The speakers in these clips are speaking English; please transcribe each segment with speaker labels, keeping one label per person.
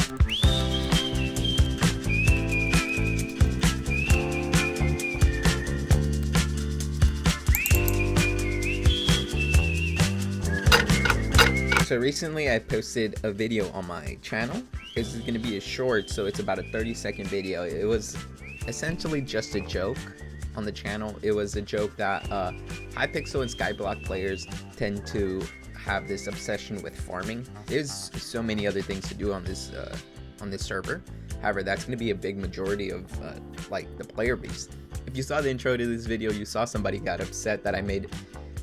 Speaker 1: So recently I posted a video on my channel. This is going to be a short, so it's about a 30-second video. It was essentially just a joke on the channel. It was a joke that Hypixel and Skyblock players tend to have this obsession with farming. There's so many other things to do on this server. However, that's going to be a big majority of like the player base. If you saw the intro to this video, you saw somebody got upset that I made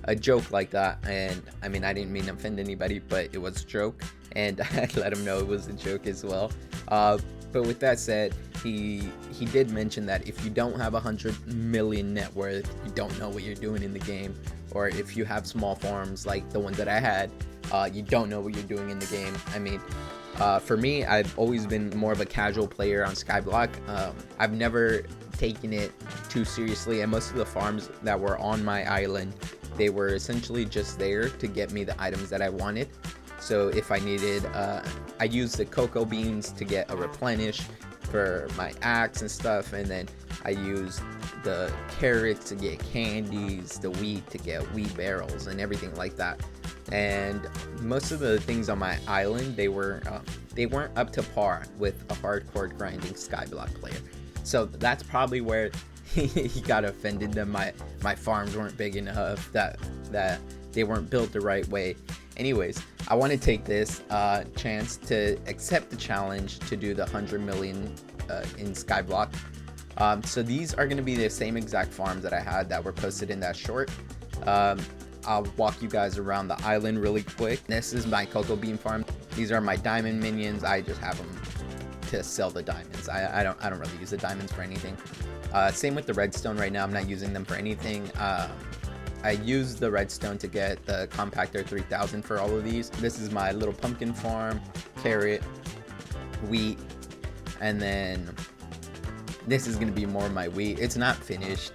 Speaker 1: a joke like that, and I mean, I didn't mean to offend anybody, but it was a joke, and I let him know it was a joke as well. But with that said, he did mention that if you don't have 100 million net worth, you don't know what you're doing in the game, or if you have small farms like the one that I had, you don't know what you're doing in the game. I mean, for me, I've always been more of a casual player on Skyblock. I've never taken it too seriously, and most of the farms that were on my island, they were essentially just there to get me the items that I wanted. So if I needed, I used the cocoa beans to get a replenish for my axe and stuff, and then I used the carrots to get candies, the wheat to get wheat barrels, and everything like that. And most of the things on my island, they weren't up to par with a hardcore grinding Skyblock player. So that's probably where he got offended that my farms weren't big enough, that they weren't built the right way. Anyways, I want to take this chance to accept the challenge to do the 100 million in Skyblock. So these are going to be the same exact farms that I had that were posted in that short. I'll walk you guys around the island really quick. This is my cocoa bean farm. These are my diamond minions. I just have them to sell the diamonds. I don't really use the diamonds for anything. Same with the redstone. Right now I'm not using them for anything. I use the redstone to get the compactor 3000 for all of these. This is my little pumpkin farm, carrot, wheat, and then this is going to be more of my wheat. It's not finished.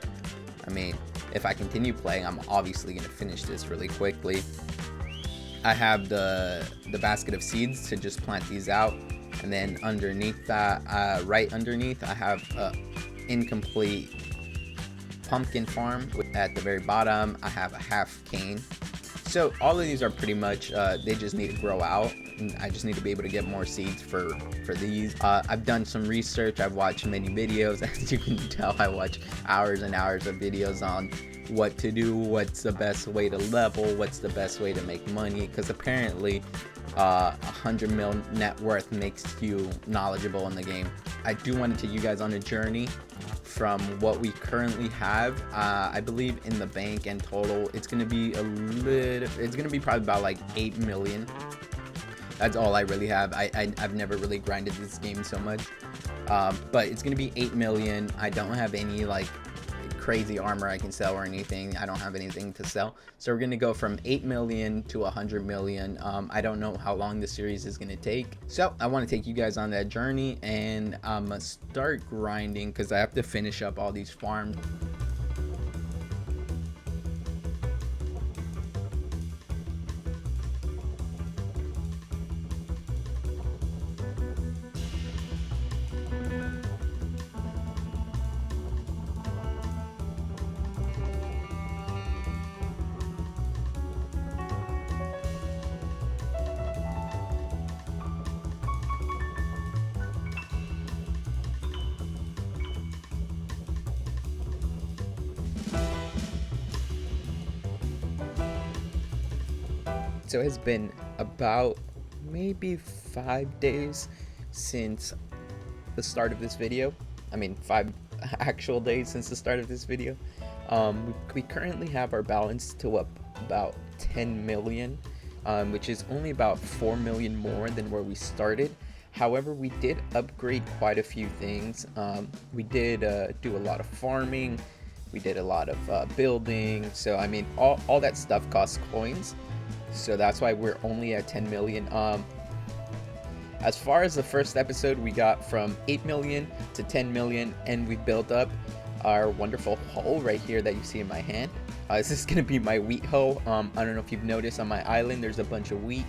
Speaker 1: I mean, if I continue playing, I'm obviously going to finish this really quickly. I have the basket of seeds to just plant these out, and then underneath that, right underneath, I have incomplete pumpkin farm. At the very bottom, I have a half cane. So all of these are pretty much, they just need to grow out, and I just need to be able to get more seeds for these. I've done some research. I've watched many videos. As you can tell, I watch hours and hours of videos on what to do, what's the best way to level, what's the best way to make money, because apparently 100 mil net worth makes you knowledgeable in the game. I do want to take you guys on a journey from what we currently have. I believe in the bank and total, it's going to be probably about like 8 million. That's all I really have. I've never really grinded this game so much, but it's going to be 8 million. I don't have any like crazy armor I can sell or anything. I don't have anything to sell, so we're gonna go from 8 million to 100 million. I don't know how long the series is gonna take, so I want to take you guys on that journey, and I'm gonna start grinding because I have to finish up all these farms. So it's been about maybe 5 days since the start of this video. I mean, 5 actual days since the start of this video. We currently have our balance to up about 10 million, which is only about 4 million more than where we started. However, we did upgrade quite a few things. We did do a lot of farming. We did a lot of building. So I mean, all that stuff costs coins. So that's why we're only at 10 million. As far as the first episode, we got from 8 million to 10 million, and we built up our wonderful hoe right here that you see in my hand. This is gonna be my wheat hoe. I don't know if you've noticed on my island, there's a bunch of wheat.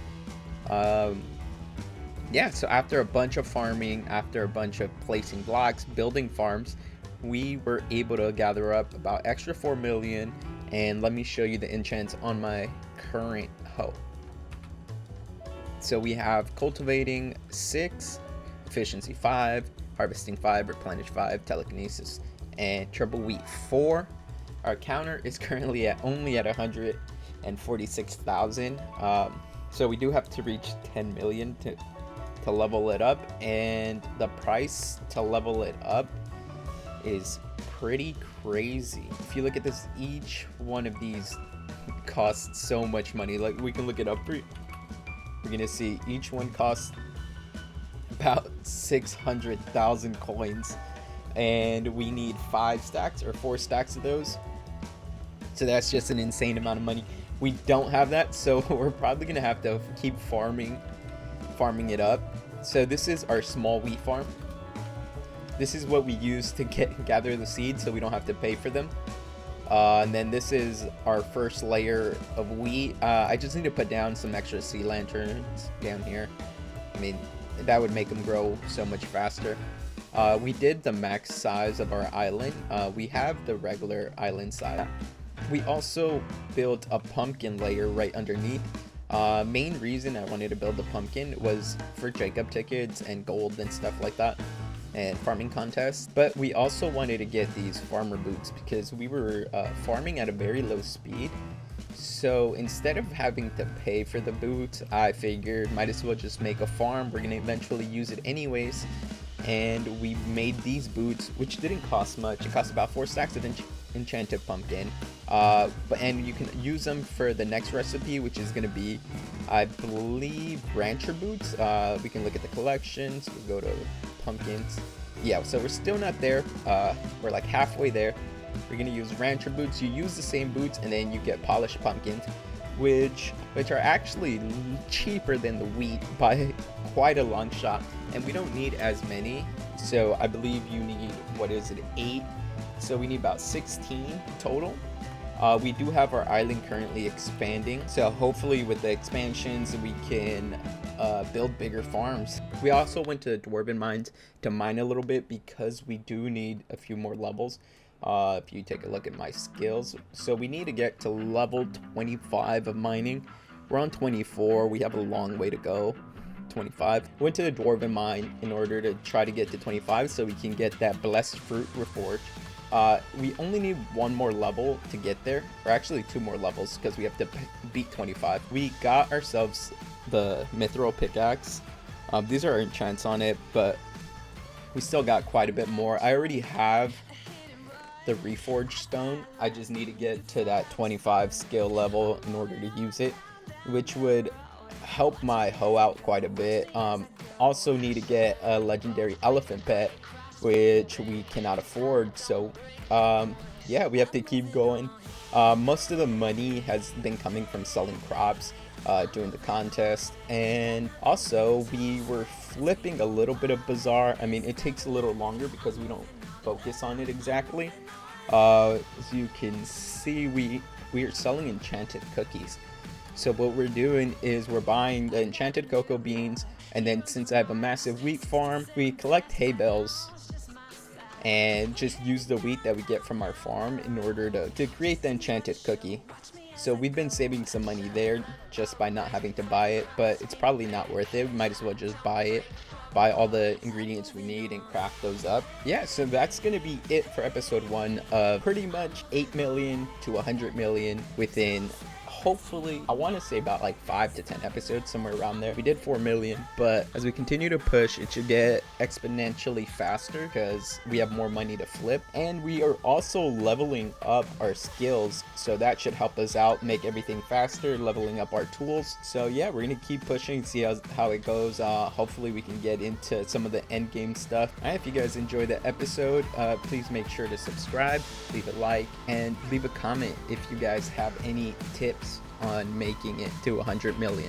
Speaker 1: yeah, so after a bunch of farming, after a bunch of placing blocks, building farms, we were able to gather up about extra 4 million. And let me show you the enchants on my current hoe. So we have cultivating 6, efficiency 5, harvesting 5, replenish 5, telekinesis, and triple wheat 4. Our counter is currently only at 146,000. So we do have to reach 10 million to level it up, and the price to level it up is pretty crazy. If you look at this, each one of these costs so much money. Like, we can look it up for you. We're gonna see each one costs about 600,000 coins, and we need 5 stacks or 4 stacks of those. So that's just an insane amount of money. We don't have that, so we're probably gonna have to keep farming it up. So this is our small wheat farm. This is what we use to gather the seeds, so we don't have to pay for them. And then this is our first layer of wheat. I just need to put down some extra sea lanterns down here. I mean, that would make them grow so much faster. We did the max size of our island. We have the regular island size. We also built a pumpkin layer right underneath. Main reason I wanted to build the pumpkin was for Jacob tickets and gold and stuff like that, and farming contests. But we also wanted to get these farmer boots because we were farming at a very low speed. So instead of having to pay for the boots, I figured might as well just make a farm. We're gonna eventually use it anyways, and we made these boots, which didn't cost much. It cost about 4 stacks of enchanted pumpkin, and you can use them for the next recipe, which is going to be, I believe, rancher boots. We can look at the collections. We go to pumpkins. Yeah, so we're still not there. We're like halfway there. We're going to use rancher boots. You use the same boots, and then you get polished pumpkins, which are actually cheaper than the wheat by quite a long shot, and we don't need as many. So I believe you need, what is it, 8? So we need about 16 total. We do have our island currently expanding, so hopefully with the expansions we can build bigger farms. We also went to the Dwarven mines to mine a little bit because we do need a few more levels. If you take a look at my skills, so we need to get to level 25 of mining. We're on 24. We have a long way to go. 25. Went to the Dwarven mine in order to try to get to 25 so we can get that blessed fruit reforged. We only need 1 more level to get there, or actually 2 more levels because we have to beat 25. We got ourselves the Mithril Pickaxe. These are our enchants on it, but we still got quite a bit more. I already have the reforged stone. I just need to get to that 25 skill level in order to use it, which would help my hoe out quite a bit. Also need to get a legendary elephant pet, which we cannot afford. So yeah, we have to keep going. Most of the money has been coming from selling crops during the contest, and also we were flipping a little bit of bazaar. I mean, it takes a little longer because we don't focus on it exactly. As you can see, we are selling enchanted cookies. So what we're doing is we're buying the enchanted cocoa beans, and then since I have a massive wheat farm, we collect hay bales and just use the wheat that we get from our farm in order to create the enchanted cookie. So we've been saving some money there just by not having to buy it, but it's probably not worth it. We might as well just buy all the ingredients we need and craft those up. Yeah, so that's gonna be it for episode 1 of pretty much 8 million to 100 million within, hopefully, I want to say about like 5 to 10 episodes, somewhere around there. We did 4 million, but as we continue to push, it should get exponentially faster because we have more money to flip, and we are also leveling up our skills, so that should help us out, make everything faster, leveling up our tools. So yeah, we're gonna keep pushing, see how it goes. Hopefully we can get into some of the end game stuff. All right, if you guys enjoyed the episode, please make sure to subscribe, leave a like, and leave a comment if you guys have any tips on making it to 100 million.